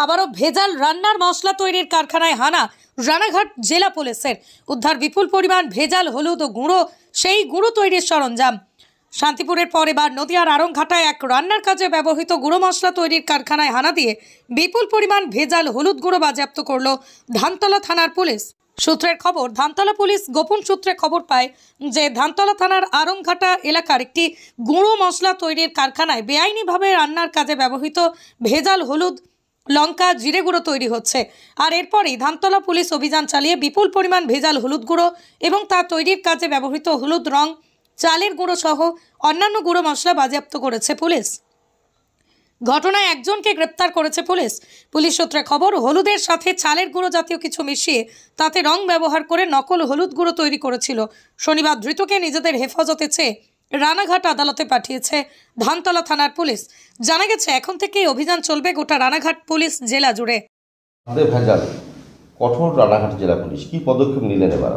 আবারও ভেজাল রান্নার মশলা তৈরির কারখানায় হানা রানাঘাট জেলা পুলিশের। উদ্ধার বিপুল পরিমাণ ভেজাল হলুদ ও গুঁড়ো, সেই গুঁড়ো তৈরির সরঞ্জাম। শান্তিপুরের পর এবার নদিয়ার আড়ংঘাটায় এক রান্নার কাজে ব্যবহৃত গুঁড়ো মশলা তৈরির কারখানায় হানা দিয়ে বিপুল পরিমাণ ভেজাল হলুদ গুঁড়ো বাজেয়াপ্ত করল ধানতলা থানার পুলিশ। সূত্রের খবর, ধানতলা পুলিশ গোপন সূত্রে খবর পায় যে ধানতলা থানার আড়ংঘাটা এলাকার একটি গুঁড়ো মশলা তৈরির কারখানায় বেআইনিভাবে রান্নার কাজে ব্যবহৃত ভেজাল হলুদ, লঙ্কা, জিরে গুঁড়ো তৈরি হচ্ছে। আর এরপরেই ধানতলা পুলিশ অভিযান চালিয়ে বিপুল পরিমাণ ভেজাল হলুদ গুঁড়ো এবং তা তৈরির কাজে ব্যবহৃত হলুদ রং, চালের গুঁড়ো সহ অন্যান্য গুঁড়ো মশলা বাজেয়াপ্ত করেছে পুলিশ। ঘটনায় একজনকে গ্রেপ্তার করেছে পুলিশ। পুলিশ সূত্রে খবর, হলুদের সাথে চালের গুঁড়ো জাতীয় কিছু মিশিয়ে তাতে রং ব্যবহার করে নকল হলুদ গুঁড়ো তৈরি করেছিল। শনিবার ধৃতকে নিজেদের হেফাজতে চেয়ে রানাঘাট আদালতে পাঠিয়েছে ধানতলা থানার পুলিশ। জানা গেছে এখন থেকেই অভিযান চলবে গোটা রানাঘাট পুলিশ জেলা জুড়ে। ভেজাল কঠোর রানাঘাট জেলা পুলিশ কি পদক্ষেপ নিলেন এবার?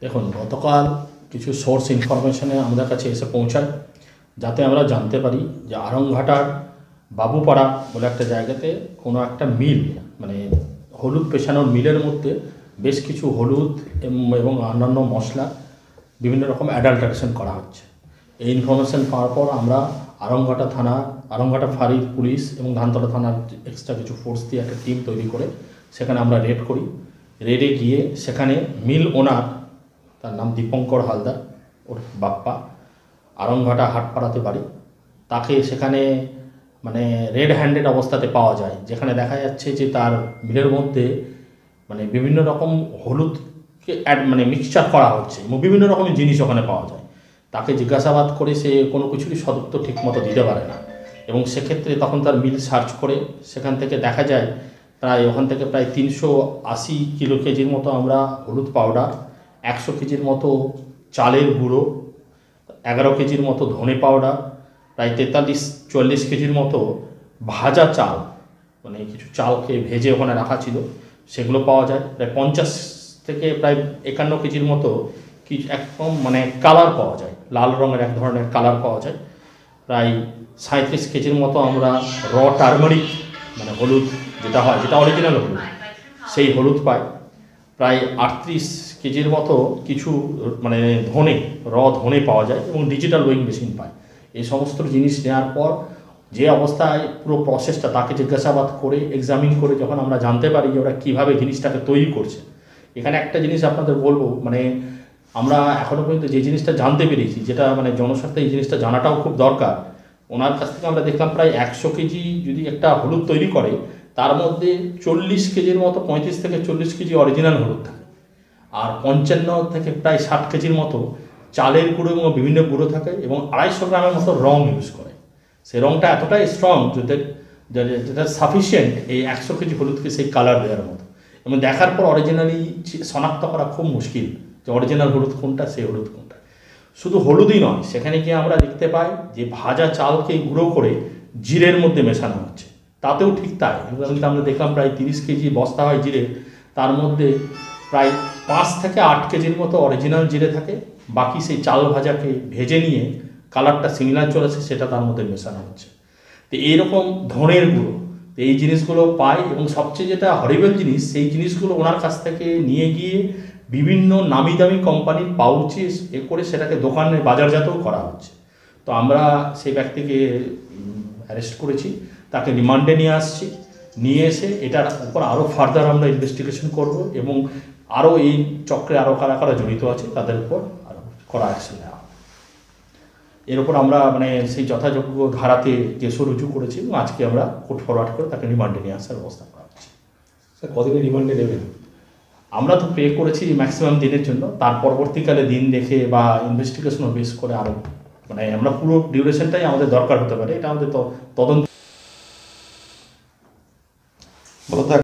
দেখুন, গতকাল কিছু সোর্স ইনফরমেশনে আমাদের কাছে এসে পৌঁছায়, যাতে আমরা জানতে পারি যে আড়ংঘাটার বাবুপাড়া বলে একটা জায়গাতে কোনো একটা মিল, মানে হলুদ পেশানোর মিলের মধ্যে বেশ কিছু হলুদ এবং অন্যান্য মশলা বিভিন্ন রকম অ্যাডাল্টারেশন করা হচ্ছে। এই ইনফরমেশন পাওয়ার পর আমরা আড়ংঘাটা থানা, আড়ংঘাটা ফাঁড়ির পুলিশ এবং ধানতলা থানার এক্সট্রা কিছু ফোর্স দিয়ে একটা টিম তৈরি করে সেখানে আমরা রেড করি। রেডে গিয়ে সেখানে মিল ওনার, তার নাম দীপঙ্কর হালদার, ওর বাপ্পা, আড়ংঘাটা হাটপাড়াতে বাড়ি, তাকে সেখানে মানে রেড হ্যান্ডেড অবস্থাতে পাওয়া যায়, যেখানে দেখা যাচ্ছে যে তার মিলের মধ্যে মানে বিভিন্ন রকম হলুদকে মানে মিক্সচার করা হচ্ছে এবং বিভিন্ন রকমের জিনিস ওখানে পাওয়া যায়। তাকে জিজ্ঞাসাবাদ করে সে কোনো কিছুরই সদুত্তর ঠিকমতো দিতে পারে না, এবং সেক্ষেত্রে তখন তার মিল সার্চ করে সেখান থেকে দেখা যায় ওখান থেকে প্রায় 380 কিলো কেজির মতো আমরা হলুদ পাউডার, 100 কেজির মতো চালের গুঁড়ো, 11 কেজির মতো ধনে পাউডার, প্রায় 43-44 কেজির মতো ভাজা চাল, মানে কিছু চালকে ভেজে ওখানে রাখা ছিল, সেগুলো পাওয়া যায়। প্রায় 50 থেকে প্রায় 51 কেজির মতো কিছু একদম মানে কালার পাওয়া যায়, লাল রঙের এক ধরনের কালার পাওয়া যায়। প্রায় 37 কেজির মতো আমরা র টারমারিক মানে হলুদ যেটা হয়, যেটা অরিজিনাল হলুদ, সেই হলুদ পাই। প্রায় 38 কেজির মতো কিছু মানে ধনে পাওয়া যায় এবং ডিজিটাল ওয়েইং মেশিন পায়। এই সমস্ত জিনিস নেওয়ার পর যে অবস্থায় পুরো প্রসেসটা, তাকে জিজ্ঞাসাবাদ করে এক্সামিন করে যখন আমরা জানতে পারি যে ওরা কীভাবে জিনিসটাকে তৈরি করছে। এখানে একটা জিনিস আপনাদের বলবো, মানে আমরা এখনও পর্যন্ত যে জিনিসটা জানতে পেরেছি, যেটা মানে জনস্বার্থে এই জিনিসটা জানাটাও খুব দরকার, ওনার কাছ থেকে আমরা দেখলাম প্রায় 100 কেজি যদি একটা হলুদ তৈরি করে, তার মধ্যে 40 কেজির মতো, 35 থেকে 40 কেজি অরিজিনাল হলুদ থাকে, আর 55 থেকে প্রায় 60 কেজির মতো চালের গুঁড়ো এবং বিভিন্ন গুঁড়ো থাকে, এবং 250 গ্রামের মতো রং ইউজ করে। সেই রংটা এতটাই স্ট্রং যেটা সাফিসিয়েন্ট এই 100 কেজি হলুদকে সেই কালার দেওয়ার মতো, এবং দেখার পর অরিজিনালি শনাক্ত করা খুব মুশকিল যে অরিজিনাল হলুদ কোনটা, সেই হলুদ কোনটা। শুধু হলুদই নয়, সেখানে গিয়ে আমরা দেখতে পাই যে ভাজা চালকে গুঁড়ো করে জিরের মধ্যে মেশানো হচ্ছে, তাতেও ঠিক তাই। আমরা দেখলাম প্রায় 30 কেজি বস্তা হয় জিরে, তার মধ্যে প্রায় 5 থেকে 8 কেজির মতো অরিজিনাল জিরে থাকে, বাকি সেই চাল ভাজাকে ভেজে নিয়ে কালারটা সিমিলার চলেছে সেটা তার মধ্যে মেশানো হচ্ছে। তো এইরকম ধনের গুঁড়ো, তো এই জিনিসগুলো পাই, এবং সবচেয়ে যেটা হরিবেল জিনিস, সেই জিনিসগুলো ওনার কাছ থেকে নিয়ে গিয়ে বিভিন্ন নামি দামি কোম্পানির পাউচে করে সেটাকে দোকানে বাজারজাতও করা হচ্ছে। তো আমরা সেই ব্যক্তিকে অ্যারেস্ট করেছি, তাকে রিমান্ডে নিয়ে আসছি, নিয়ে এসে এটার উপর আরও ফার্দার আমরা ইনভেস্টিগেশন করব, এবং আরও এই চক্রে আরও কারা কারা জড়িত আছে তাদের উপর আরও করা অ্যাকশন নেওয়া। এর উপর আমরা মানে সেই যথাযোগ্য ধারাতে কেসও রুজু করেছি, এবং আজকে আমরা কোর্ট ফরওয়ার্ড করে তাকে রিমান্ডে নিয়ে আসার ব্যবস্থা করা হচ্ছে। স্যার, কতদিন রিমান্ডে নেবেন? আমরা তো পে করেছি ম্যাক্সিমাম দিনের জন্য, তার পরবর্তীকালে দিন দেখে বা ইনভেস্টিগেশনও বেস করে আরও মানে আমরা পুরো ডিউরেশনটাই আমাদের দরকার হতে পারে, এটা আমাদের তদন্ত।